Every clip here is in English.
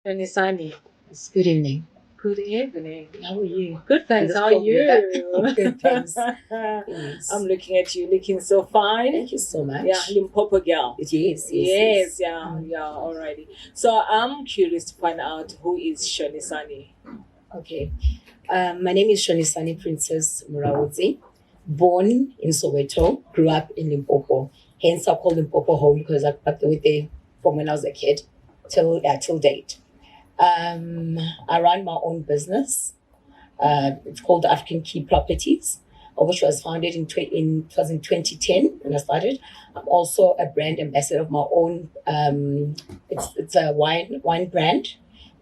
Shonisani. Good evening. Good evening. How are you? Good, thanks. This How are cold weather. you? Good, thanks. Yes. I'm looking at you, looking so fine. Thank you so much. Yeah, Limpopo girl. Yes. Yes, yeah, alrighty. So I'm curious to find out who is Shonisani. Okay. My name is Shonisani Princess Mulaudzi. Born in Soweto, grew up in Limpopo. Hence, I call Limpopo home because I lived there from when I was a kid till date. I run my own business. It's called African Key Properties, which was founded in 2010 when I started. I'm also a brand ambassador of my own. It's a wine brand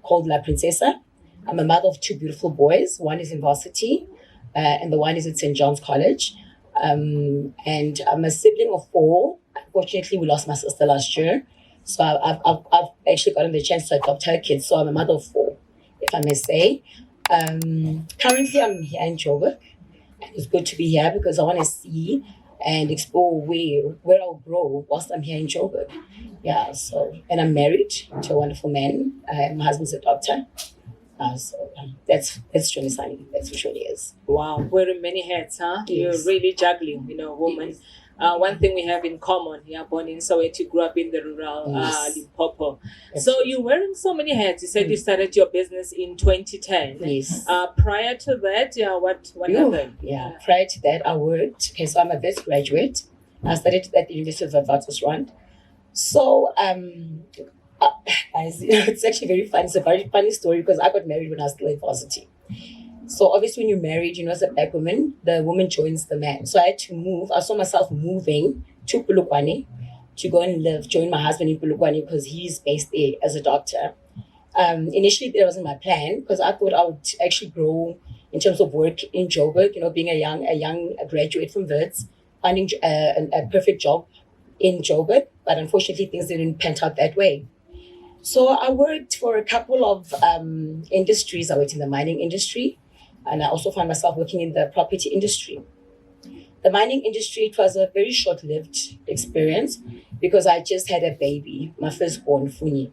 called La Princesa. I'm a mother of two beautiful boys. One is in varsity, and the one is at St. John's College. And I'm a sibling of four. Unfortunately, we lost my sister last year. So I've actually gotten the chance to adopt her kids. So I'm a mother of four, if I may say. Currently, I'm here in Joburg. It's good to be here because I want to see and explore where I'll grow whilst I'm here in Joburg. Yeah, so, and I'm married to a wonderful man. My husband's a doctor. That's Shonisani. That's who Shoni is. Wow, wearing many hats, huh? Yes. You're really juggling, woman. Yes. One thing we have in common, born in Soweto, grew up in the rural Yes. Limpopo. That's So you're wearing so many hats. You said you started your business in 2010. Yes. Prior to that, what happened? Yeah. Prior to that, I worked. Okay, so I'm a best graduate. I studied at the University of Witwatersrand. So, it's actually very fun. It's a very funny story because I got married when I was still in varsity. So obviously, when you're married, as a black woman, the woman joins the man. So I had to move. I saw myself moving to Polokwane to go and join my husband in Polokwane because he's based there as a doctor. Initially, that wasn't my plan because I thought I would actually grow in terms of work in Joburg. Being a young graduate from Wits, finding a perfect job in Joburg. But unfortunately, things didn't pan out that way. So I worked for a couple of industries. I worked in the mining industry, and I also found myself working in the property industry. The mining industry, it was a very short-lived experience because I just had a baby, my firstborn, Funi.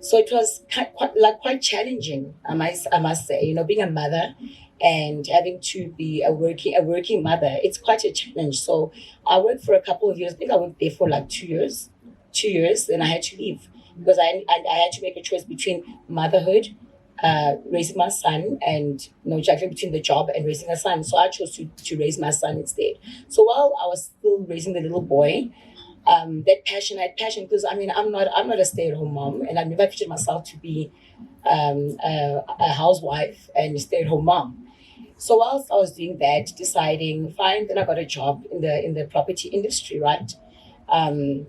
So it was quite challenging, I must say. Being a mother and having to be a working mother, it's quite a challenge. So I worked for a couple of years. I think I worked there for like 2 years. 2 years, then I had to leave because I had to make a choice between motherhood, raising my son, and juggling between the job and raising a son. So I chose to raise my son instead. So while I was still raising the little boy, I had passion because I'm not a stay-at-home mom, and I never pictured myself to be a housewife and a stay-at-home mom. So whilst I was doing that, deciding, fine, then I got a job in the property industry, right?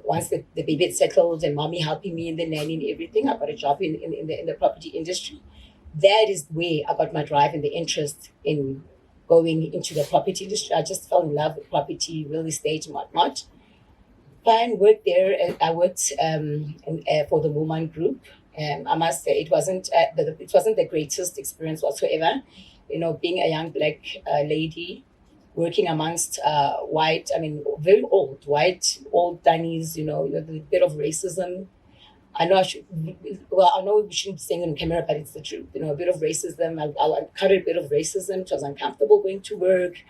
Once the baby had settled and mommy helping me in the nanny and everything, I got a job in the property industry. That is where I got my drive and the interest in going into the property industry. I just fell in love with property, real estate, and whatnot. Fine, worked there. I worked for the Woman Group. I must say it wasn't the greatest experience whatsoever. Being a young black lady working amongst white, very old Dannies, the bit of racism. I know I know we shouldn't be saying it on camera, but it's the truth. A bit of racism. I encountered a bit of racism. It was uncomfortable going to work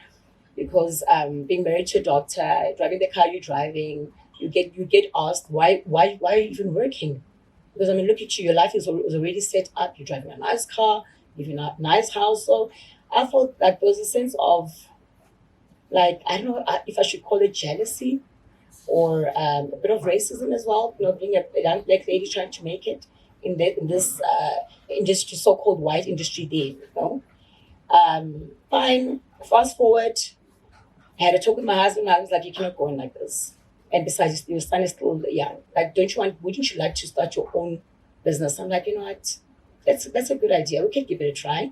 because being married to a doctor, driving the car you're driving, you get asked why are you even working? Because look at you, your life is already set up. You're driving a nice car, living in a nice house. So I felt like there was a sense of, like, I don't know if I should call it jealousy or a bit of racism as well. Being a young black lady trying to make it in this industry, so-called white industry there. Fine. Fast forward, I had a talk with my husband. I was like, you cannot go on like this. And besides, your son is still young. Like, wouldn't you like to start your own business? I'm like, you know what? That's a good idea. We can give it a try.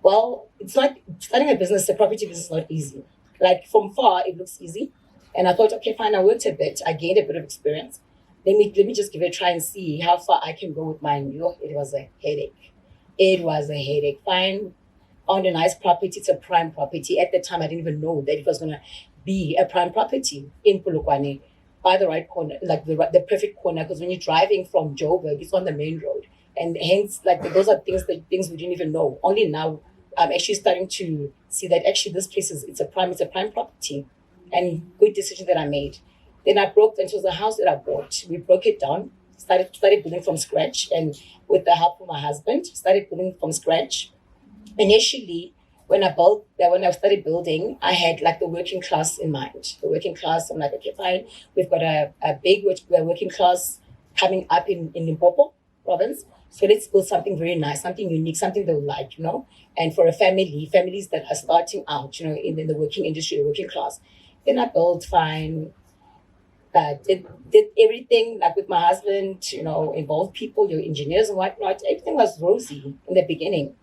Well, it's like starting a business, a property business is not easy. Like, from far, it looks easy. And I thought, okay, fine, I worked a bit. I gained a bit of experience. Let me just give it a try and see how far I can go with mine. It was a headache. It was a headache. Fine, found a nice property. It's a prime property. At the time, I didn't even know that it was going to be a prime property in Polokwane. by the right corner, like the perfect corner, because when you're driving from Joburg, it's on the main road. And hence, like those are things we didn't even know. Only now I'm actually starting to see that actually this place it's a prime property, and good decision that I made. Then I broke, and it was a house that I bought. We broke it down, started building from scratch, and with the help of my husband, started building from scratch. Initially, when I started building, I had like the working class in mind. The working class, I'm like, okay, fine. We've got a big working class coming up in Limpopo province. So let's build something very nice, something unique, something they'll like, And for families that are starting out, in the working industry, the working class. Then I built fine, did everything like with my husband, involved people, your engineers and whatnot. Everything was rosy in the beginning.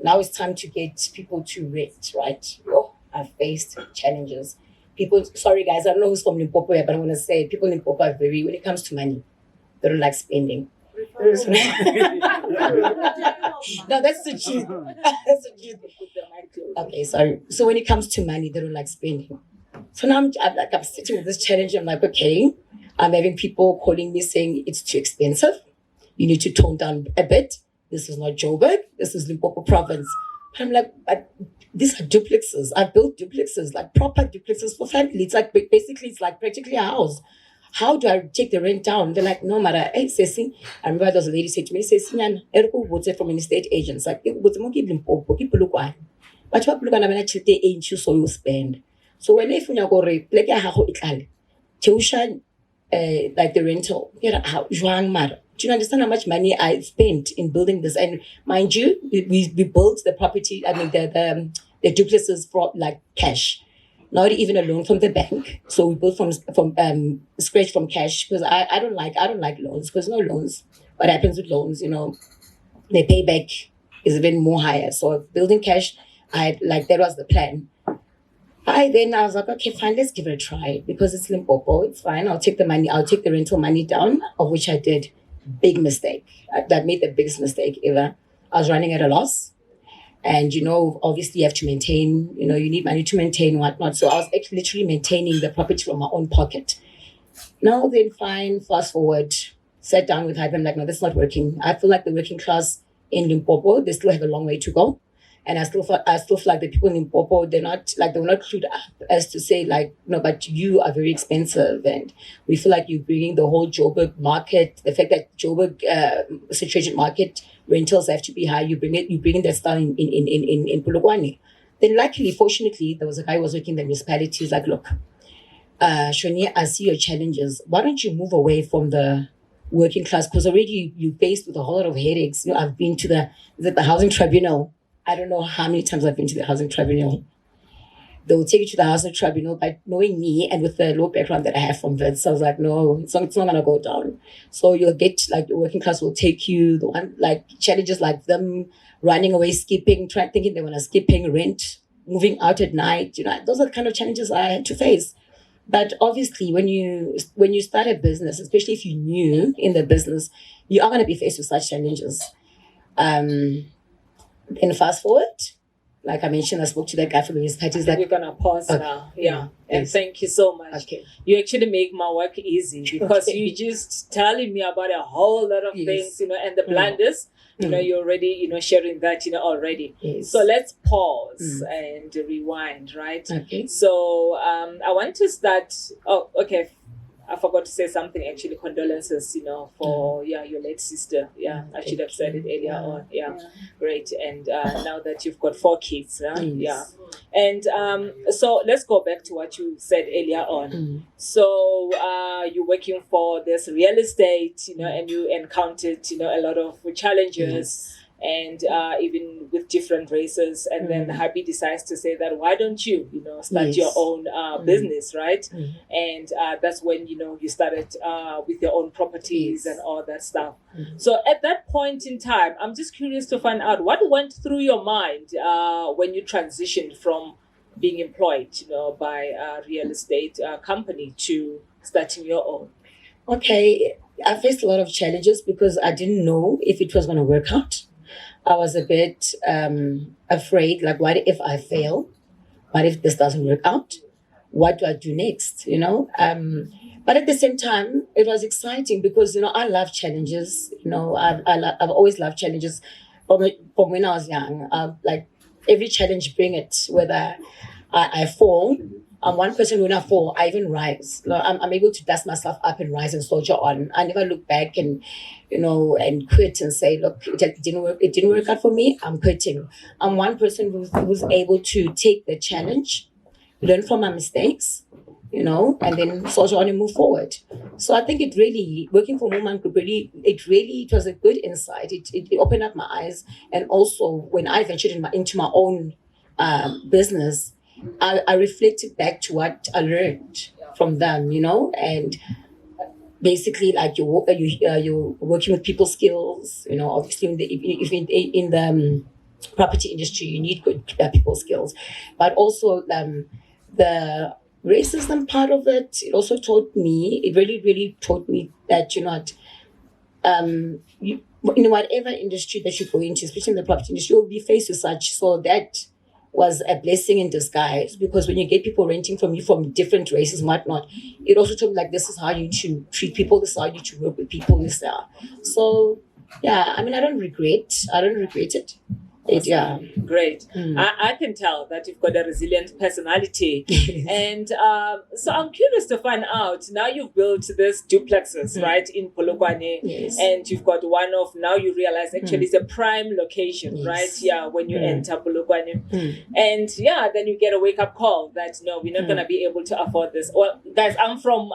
Now it's time to get people to rent, right? Oh, I've faced challenges. People, sorry guys, I don't know who's from Limpopo here, but I want to say people in Limpopo are when it comes to money, they don't like spending. No, that's the truth. That's the truth. Okay, sorry. So when it comes to money, they don't like spending. So now I'm sitting with this challenge. I'm like, okay, I'm having people calling me saying it's too expensive. You need to tone down a bit. This is not Joburg. This is Limpopo province. I'm like, these are duplexes. I built duplexes, like proper duplexes for family. It's like basically, it's like practically a house. How do I take the rent down? They're like, no matter. Hey, Ceci. I remember there was a lady said to me, Ceci, from an estate agent. It's like, Limpopo, people look why. But what look at ain't you so you spend. So when if you go like like the rental, how do you understand how much money I spent in building this? And mind you, we built the property, I mean the duplexes for like cash, not even a loan from the bank. So we built from scratch from cash, because I don't like loans, because no loans. What happens with loans, the payback is even more higher. So building cash, that was the plan. I was like, okay, fine, let's give it a try, because it's Limpopo, it's fine. I'll take the rental money down, of which I did. Big mistake. That made the biggest mistake ever. I was running at a loss. And, obviously you have to maintain, you need money to maintain whatnot. So I was actually literally maintaining the property from my own pocket. Now then, fine, fast forward, sat down with Hype. I'm like, no, that's not working. I feel like the working class in Limpopo, they still have a long way to go. And I still feel like the people in Limpopo, they will not clued up as to say like, no, but you are very expensive, and we feel like you're bringing the whole Joburg market, the fact that Joburg situated market rentals have to be high. You bring that style in Polokwane. Then luckily, fortunately, there was a guy who was working in the municipality. He's like, look, Shoni, I see your challenges. Why don't you move away from the working class? Because already you're faced with a whole lot of headaches. I've been to the housing tribunal. I don't know how many times I've been to the housing tribunal. They will take you to the housing tribunal, but knowing me and with the low background that I have from that, so I was like, no, it's not going to go down. So you'll get like the working class will take you, the one like challenges like them running away, skipping, thinking they want to skipping rent, moving out at night. Those are the kind of challenges I had to face. But obviously, when you start a business, especially if you're new in the business, you are going to be faced with such challenges. Then fast forward, like I mentioned, I spoke to that guy from the municipality. He's like, we're gonna pause now. Yeah. And yes. Thank you so much. Okay. You actually make my work easy, because you just telling me about a whole lot of things, and the blunders. You're already, sharing that, already. Yes. So let's pause and rewind, right? Okay. So I want to start. Oh, okay. I forgot to say something, actually. Condolences, for your late sister. Yeah, I should have said it earlier on. Yeah, great. And now that you've got 4 kids, yeah. And so let's go back to what you said earlier on. So you're working for this real estate, and you encountered, a lot of challenges. And even with different races, and then Happy decides to say that why don't you start your own business, right? And that's when you started with your own properties and all that stuff. So at that point in time, I'm just curious to find out what went through your mind when you transitioned from being employed by a real estate company to starting your own. Okay, I faced a lot of challenges because I didn't know if it was going to work out. I was a bit afraid, like, what if I fail? What if this doesn't work out? What do I do next? But at the same time, it was exciting because, I love challenges. I've always loved challenges from when I was young. Like every challenge, bring it, whether I fall. I'm one person when I fall, I even rise. I'm able to dust myself up and rise and soldier on. I never look back and, and quit and say, look, it didn't work. It didn't work out for me. I'm quitting. I'm one person who's able to take the challenge, learn from my mistakes, and then soldier on and move forward. So I think it really, working for Woman Group, it was a good insight. It opened up my eyes. And also when I ventured into my own business, I reflected back to what I learned from them, and basically like you're working with people skills, obviously in the property industry, you need good people skills, but also the racism part of it, it also taught me, it really, really taught me that, in whatever industry that you go into, especially in the property industry, you'll be faced with such. So that was a blessing in disguise, because when you get people renting from you from different races and whatnot, it also taught me like, this is how you should treat people, this is how you should work with people, this are. So yeah, I don't regret it. Yeah. Great. I can tell that you've got a resilient personality. And so I'm curious to find out, now you've built this duplexes, right, in Polokwane. Yes. And you've got one of, now you realize actually it's a prime location, Yes. right? Yeah, when you enter Polokwane. And yeah, then you get a wake-up call that, no, we're not going to be able to afford this. Well, guys, I'm from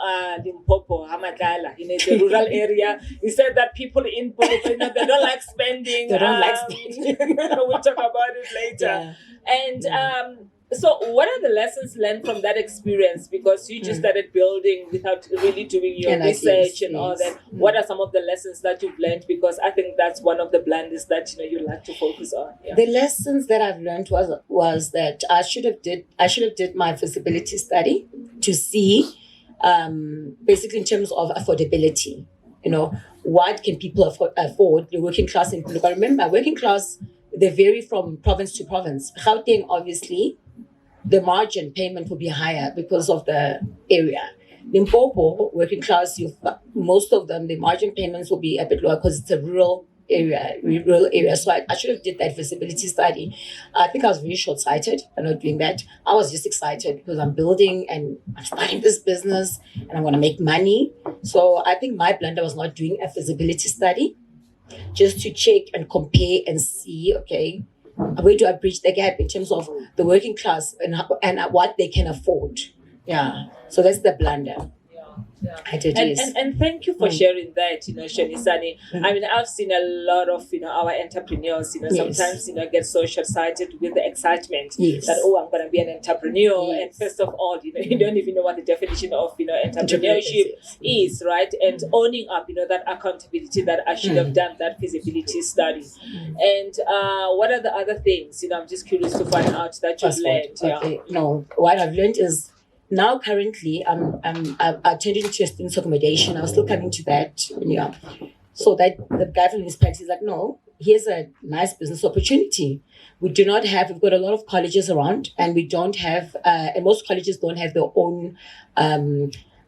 Limpopo, Hamadala, it's a rural area. You said that people in Polokwane, they don't like spending. They don't like spending. We'll talk about it later. Yeah. And so what are the lessons learned from that experience? Because you just started building without really doing your research and all that. What are some of the lessons that you've learned? Because I think that's one of the blunders that you like to focus on. Yeah. The lessons that I've learned was that I should have did my feasibility study to see basically in terms of affordability. What can people afford? The working class in Polokwane. Remember, working class, they vary from province to province. Gauteng, obviously, the margin payment will be higher because of the area. Limpopo, working class, most of them, the margin payments will be a bit lower because it's a rural area. So I should have did that feasibility study. I think I was very short-sighted by not doing that. I was just excited because I'm building and I'm starting this business and I'm going to make money. So I think my blunder was not doing a feasibility study, just to check and compare and see, okay, where do I bridge the gap in terms of the working class and what they can afford. Yeah. So that's the blunder. I did, yes. And thank you for sharing that, Shonisani. I've seen a lot of, our entrepreneurs, sometimes, get so short-sighted with the excitement that, I'm going to be an entrepreneur. And first of all, you don't even know what the definition of, entrepreneurship is, right? And owning up, that accountability that I should have done that feasibility study. And what are the other things, I'm just curious to find out that you've learned. Okay. Yeah. No, what I've learned is, now currently I've turned into a student's accommodation. I was still coming to that. Yeah. So that the guy from his practice is like, no, here's a nice business opportunity. We've got a lot of colleges around, and we don't have, and most colleges don't have their own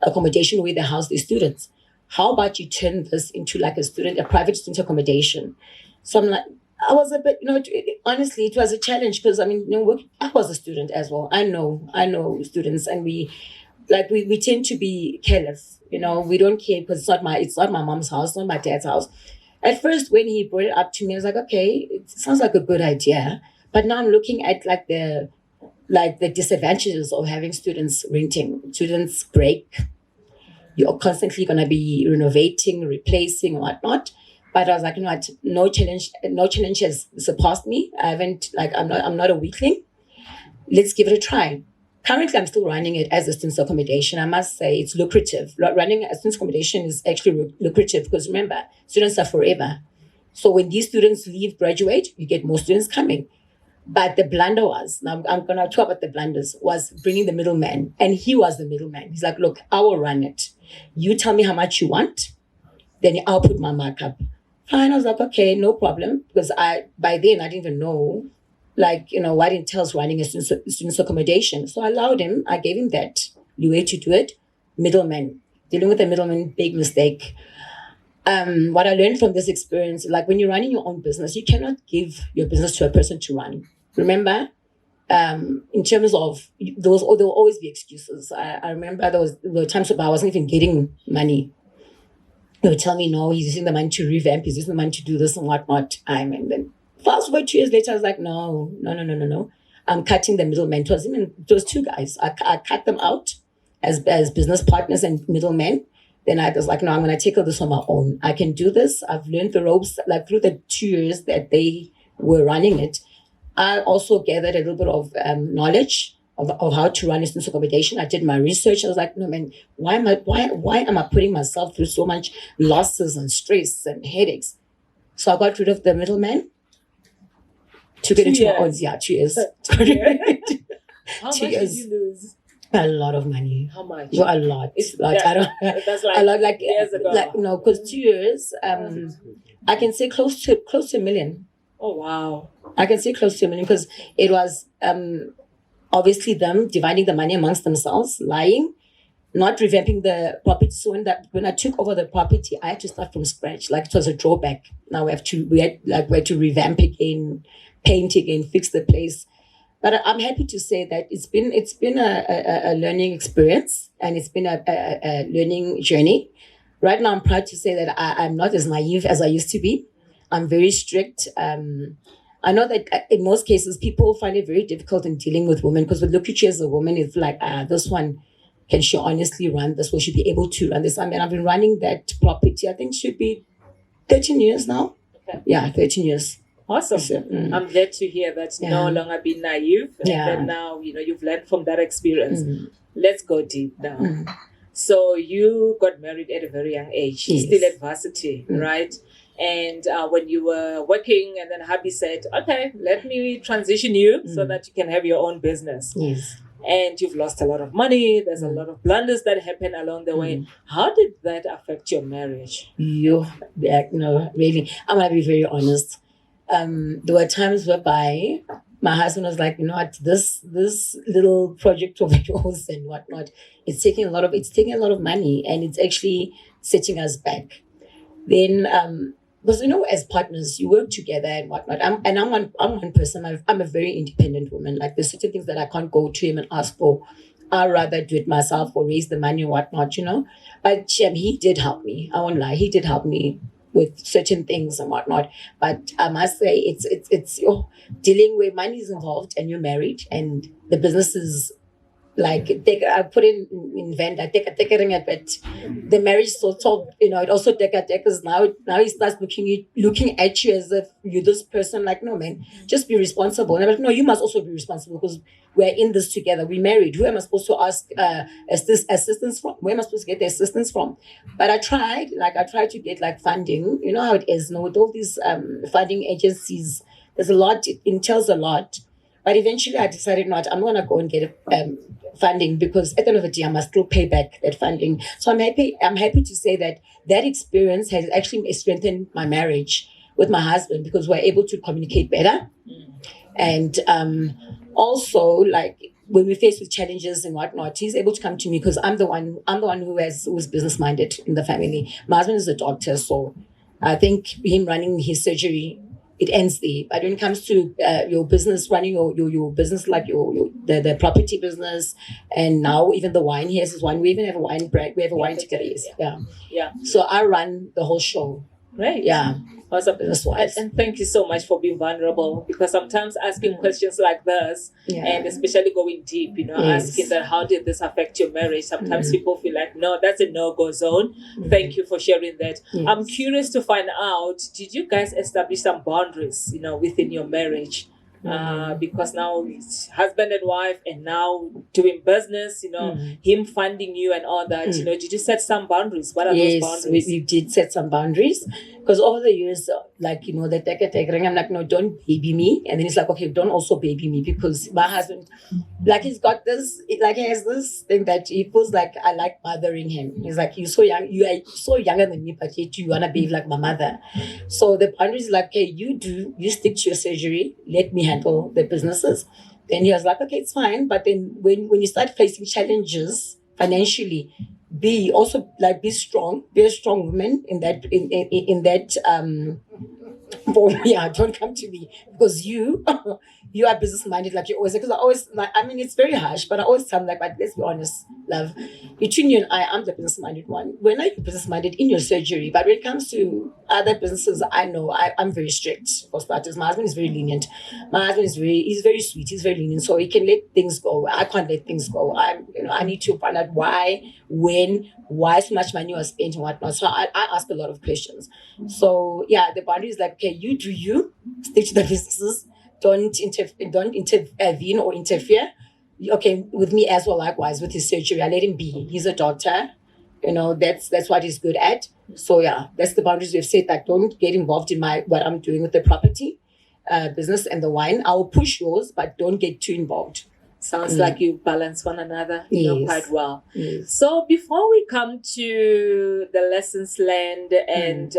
accommodation where they house their students. How about you turn this into like a private student accommodation? So I'm like, I was a bit, honestly, it was a challenge because, I was a student as well. I know students, and we tend to be careless, we don't care because it's not my mom's house, not my dad's house. At first, when he brought it up to me, I was like, okay, it sounds like a good idea. But now I'm looking at the disadvantages of having students renting. Students break. You're constantly going to be renovating, replacing, whatnot. But I was like, no challenge has surpassed me. I'm not a weakling. Let's give it a try. Currently, I'm still running it as a student's accommodation. I must say it's lucrative. Running a student's accommodation is actually lucrative because remember, students are forever. So when these students graduate, you get more students coming. But the blunder was, now I'm going to talk about the blunders, was bringing the middleman. And he was the middleman. He's like, look, I will run it. You tell me how much you want, then I'll put my markup. Fine, I was like, okay, no problem. Because by then I didn't even know, what entails running a student's accommodation. So I allowed him, I gave him that leeway to do it. Middleman dealing with a middleman, big mistake. What I learned from this experience, like when you're running your own business, you cannot give your business to a person to run. Remember, in terms of there will always be excuses. I remember there were times where I wasn't even getting money. They would tell me, no, he's using the money to revamp, he's using the money to do this and whatnot. And then fast forward 2 years later, I was like, no. I'm cutting the middlemen. It was two guys. I cut them out as business partners and middlemen. Then I was like, no, I'm going to tackle this on my own. I can do this. I've learned the ropes, like through the 2 years that they were running it. I also gathered a little bit of knowledge of how to run a student accommodation. I did my research. I was like, no, man, why am I putting myself through so much losses and stress and headaches? So I got rid of the middleman. Took it into my own. Yeah, 2 years. How much did you lose? A lot of money. How much? Well, a lot. It's, like yeah, I don't. That's like a lot. Like years ago. Like no, because 2 years. I can say close to $1 million. Oh wow! I can say close to $1 million because it was obviously them dividing the money amongst themselves, lying, not revamping the property. So when I took over the property, I had to start from scratch. Like it was a drawback. Now we had to revamp again, paint again, fix the place. But I'm happy to say that it's been a learning experience and it's been a learning journey. Right now, I'm proud to say that I'm not as naive as I used to be. I'm very strict. I know that in most cases, people find it very difficult in dealing with women because we look at you as a woman, it's like, this one, can she honestly run this? Will she be able to run this? I mean, I've been running that property, I think should be 13 years now. Okay. Yeah, 13 years. Awesome. So, I'm glad to hear that no longer be naive. And then now, you've learned from that experience. Let's go deep now. So you got married at a very young age, still at varsity, right? And when you were working and then hubby said, okay, let me transition you so that you can have your own business. Yes. And you've lost a lot of money. There's a lot of blunders that happen along the way. How did that affect your marriage? No, really. I'm going to be very honest. There were times whereby my husband was like, what, this little project of yours and whatnot, it's taking a lot of money and it's actually setting us back. Then, because as partners, you work together and whatnot. I'm one person. I'm a very independent woman. Like there's certain things that I can't go to him and ask for. I'd rather do it myself or raise the money or whatnot, But he did help me. I won't lie. He did help me with certain things and whatnot. But I must say it's dealing where money is involved and you're married and the business is like I put in vendor take a ring at, but the marriage sort of it also take because now he starts looking at you as if you're this person. Like, no man, just be responsible. And I'm like, no, you must also be responsible because we're in this together. We married. Who am I supposed to ask assistance from? Where am I supposed to get the assistance from? But I tried to get like funding. You know how it is. With all these funding agencies, there's a lot. It entails a lot. But eventually I decided I'm going to go and get funding because at the end of the day, I must still pay back that funding. So I'm happy to say that experience has actually strengthened my marriage with my husband because we're able to communicate better. And also, like, when we face with challenges and whatnot, he's able to come to me because I'm the one who's business minded in the family. My husband is a doctor, so I think him running his surgery, it ends there. But when it comes to your business, running your business, like the property business, and now even the wine, he has his wine. We even have a wine brand. We have a wine together. Yeah. So I run the whole show. Right. Yeah. Awesome. Business-wise. And thank you so much for being vulnerable because sometimes asking questions like this and especially going deep, asking that how did this affect your marriage? Sometimes people feel like, no, that's a no-go zone. Thank you for sharing that. Yes. I'm curious to find out, did you guys establish some boundaries, within your marriage? Because now it's husband and wife and now doing business, him funding you and all that, did you set some boundaries? What are those boundaries? We did set some boundaries because over the years, like, the take ring, I'm like, no, don't baby me. And then it's like, okay, don't also baby me because my husband, like, he's got this, like, he has this thing that he feels like I like bothering him. He's like, you're so young, you are so younger than me, but yet you want to be like my mother. So the boundaries like, okay, you stick to your surgery, let me handle the businesses. Then he was like, okay, it's fine. But then when you start facing challenges financially, be also like be strong, be a strong woman in that yeah, don't come to me because you you are business minded like you always, because I always like, I mean it's very harsh, but I always tell them like, but let's be honest, love, between you and I'm the business minded one. When are you business minded in your surgery? But when it comes to other businesses, I know I'm very strict for starters. My husband is very lenient. My husband is he's very sweet, he's very lenient, so he can let things go. I can't let things go. I need to find out why, when, why so much money was spent and whatnot. So I ask a lot of questions. So yeah, the boundary is like, okay, you do you, stick to the businesses, don't intervene or interfere. Okay, with me as well, likewise with his surgery. I let him be. He's a doctor. That's what he's good at. So yeah, that's the boundaries we've set, that don't get involved in what I'm doing with the property business and the wine. I'll push yours, but don't get too involved. Sounds like you balance one another, Yes. quite well. Yes. So before we come to the lessons learned and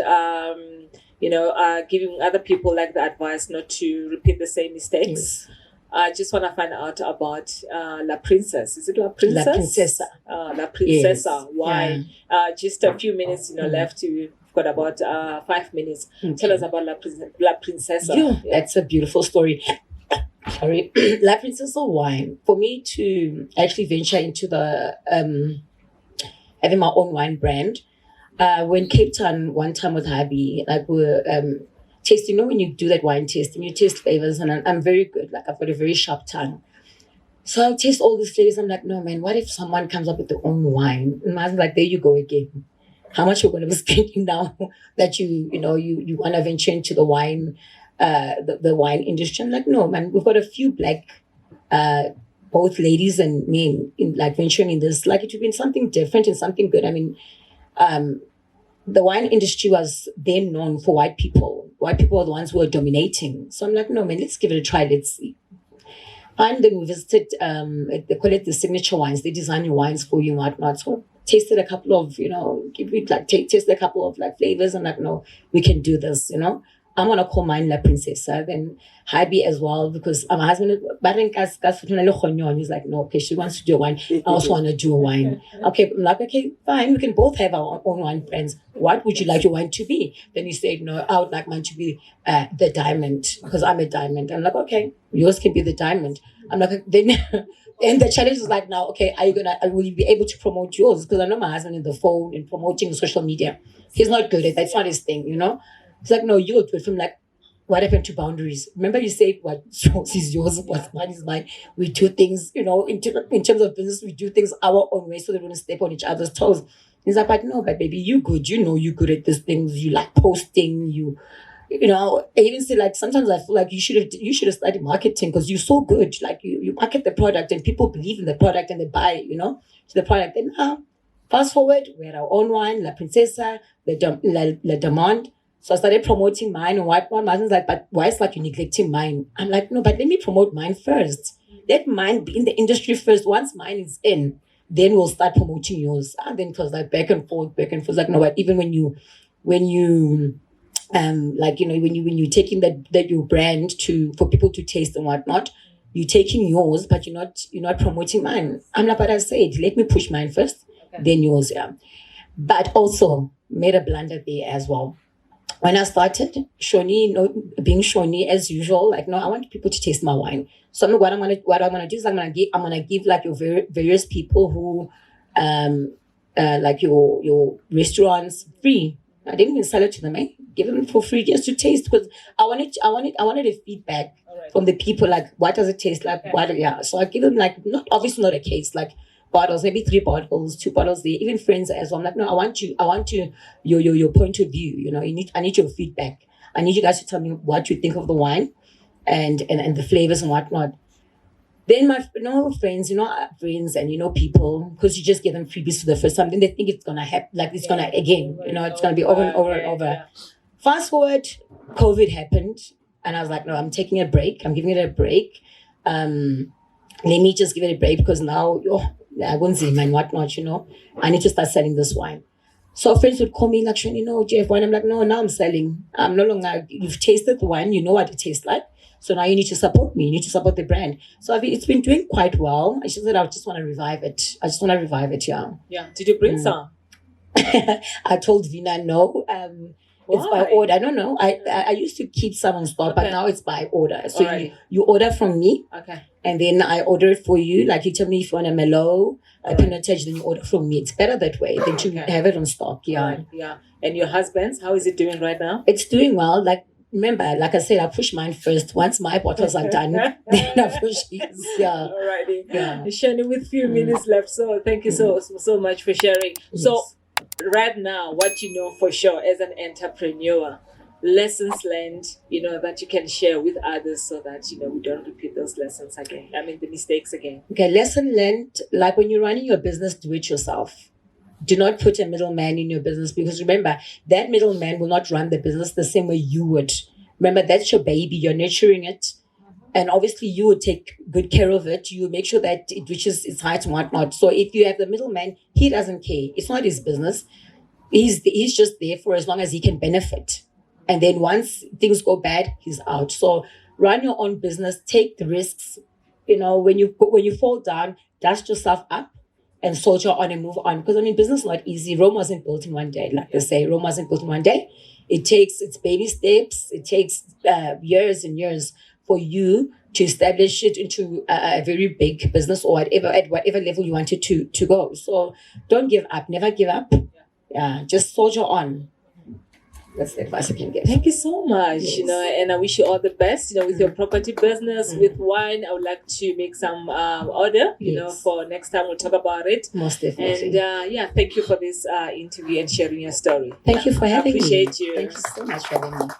giving other people like the advice not to repeat the same mistakes, Yes. I just want to find out about La Princess. Is it La Princess? La Princesa. La Princesa. Yes. Why? Just a few minutes, left. We've got about 5 minutes. Okay. Tell us about La Princesa. Yeah, that's a beautiful story. Sorry. La Princesa wine. For me to actually venture into the having my own wine brand, when Cape Town one time with Habi, like we were tasting, when you do that wine tasting, you taste flavors, and I'm very good. Like I've got a very sharp tongue. So I'll taste all these flavors. I'm like, no man, what if someone comes up with their own wine? And I was like, there you go again. How much you're going to be spending now that you want to venture into the wine, the wine industry? I'm like, no man, we've got a few black, both ladies and men in like venturing in this. Like it would be something different and something good. I mean, the wine industry was then known for white people. White people were the ones who were dominating. So I'm like, no man, let's give it a try. Let's see. And then we visited, they call it the signature wines. They design your wines for you and whatnot. So tasted a couple of, tasted a couple of like flavors, and like, no, we can do this, I'm gonna call mine La Princesa, then Habi as well, because my husband, he's like, no, okay, she wants to do a wine. I also want to do a wine. Okay, I'm like, okay, fine, we can both have our own wine brands. What would you like your wine to be? Then he said, no, I would like mine to be the diamond, because I'm a diamond. I'm like, okay, yours can be the diamond. I'm like, then and the challenge is like, now, okay, will you be able to promote yours? Because I know my husband in the phone and promoting social media, he's not good at it. That's not his thing, It's like, no, you'll do it. From like, what happened to boundaries? Remember you said what's yours is yours, what's mine is mine. We do things, in terms of business, we do things our own way so they don't step on each other's toes. He's like, but no, but baby, you good. You're good at these things. You like posting. I even say like sometimes I feel like you should have studied marketing because you're so good. Like you market the product and people believe in the product and they buy, to the product. And now, fast forward, we had our own wine, La Princesa, La Demande. So I started promoting mine and whatnot. My husband's like, but why is like you neglecting mine? I'm like, no, but let me promote mine first. Let mine be in the industry first. Once mine is in, then we'll start promoting yours. And then it was like back and forth. Like, no, but even when you when you're taking that your brand for people to taste and whatnot, you're taking yours, but you're not promoting mine. I'm like, but I said, let me push mine first, then yours, yeah. But also made a blunder there as well. When I started Shoni, being Shoni as usual, like, no, I want people to taste my wine. So what I'm gonna do is I'm gonna give like your various people who like your restaurants free. I didn't even sell it to them, give them for free just to taste, because I wanted a feedback from the people, like what does it taste like? So I give them like not a case, like bottles, maybe 3 bottles, 2 bottles there, even friends as well. I'm like, no, I want your point of view. I need your feedback. I need you guys to tell me what you think of the wine and the flavors and whatnot. Then my friends and people, because you just give them freebies for the first time, then they think it's gonna happen, like it's gonna again, it's gonna be over and over and over. Yeah. Fast forward, COVID happened, and I was like, no, I'm taking a break. I'm giving it a break. Let me just give it a break, because now I won't say and whatnot, I need to start selling this wine. So friends would call me like, Shani, do you have wine? I'm like, no, now I'm selling. I'm no longer, you've tasted the wine, you know what it tastes like. So now you need to support me. You need to support the brand. So it's been doing quite well. I just said I just want to revive it. Yeah. Yeah. Did you bring some? I told Vina no. It's by order. I don't know. I used to keep some on stock, but now it's by order. So you order from me. Okay. And then I order it for you. Like you tell me if you want a mellow, a pinotage, then you order from me. It's better that way than to have it on stock. Yeah. Right. Yeah. And your husband's, how is it doing right now? It's doing well. Like, remember, like I said, I push mine first. Once my bottles are done, then I push his. Yeah. Alrighty. Yeah. Shani, with few minutes left. So thank you so much for sharing. Yes. So right now, what you know for sure as an entrepreneur, lessons learned, that you can share with others so that, we don't repeat those lessons again. I mean, the mistakes again. Okay, lesson learned, like when you're running your business, do it yourself. Do not put a middleman in your business, because remember, that middleman will not run the business the same way you would. Remember, that's your baby. You're nurturing it. And obviously, you would take good care of it. You make sure that it reaches its height and whatnot. So if you have the middleman, he doesn't care. It's not his business. He's just there for as long as he can benefit. And then once things go bad, he's out. So run your own business. Take the risks. When you fall down, dust yourself up and soldier on and move on. Because business is not easy. Rome wasn't built in one day. Like they say, Rome wasn't built in one day. It's baby steps. It takes years and years for you to establish it into a very big business or at whatever level you want it to go. So don't give up. Never give up. Yeah, just soldier on. That's the advice I can give. Thank you so much. Yes. And I wish you all the best. With your property business, with wine. I would like to make some order. For next time we'll talk about it. Most definitely. And thank you for this interview and sharing your story. Thank you for having me. I appreciate you. Thank you so much for having me.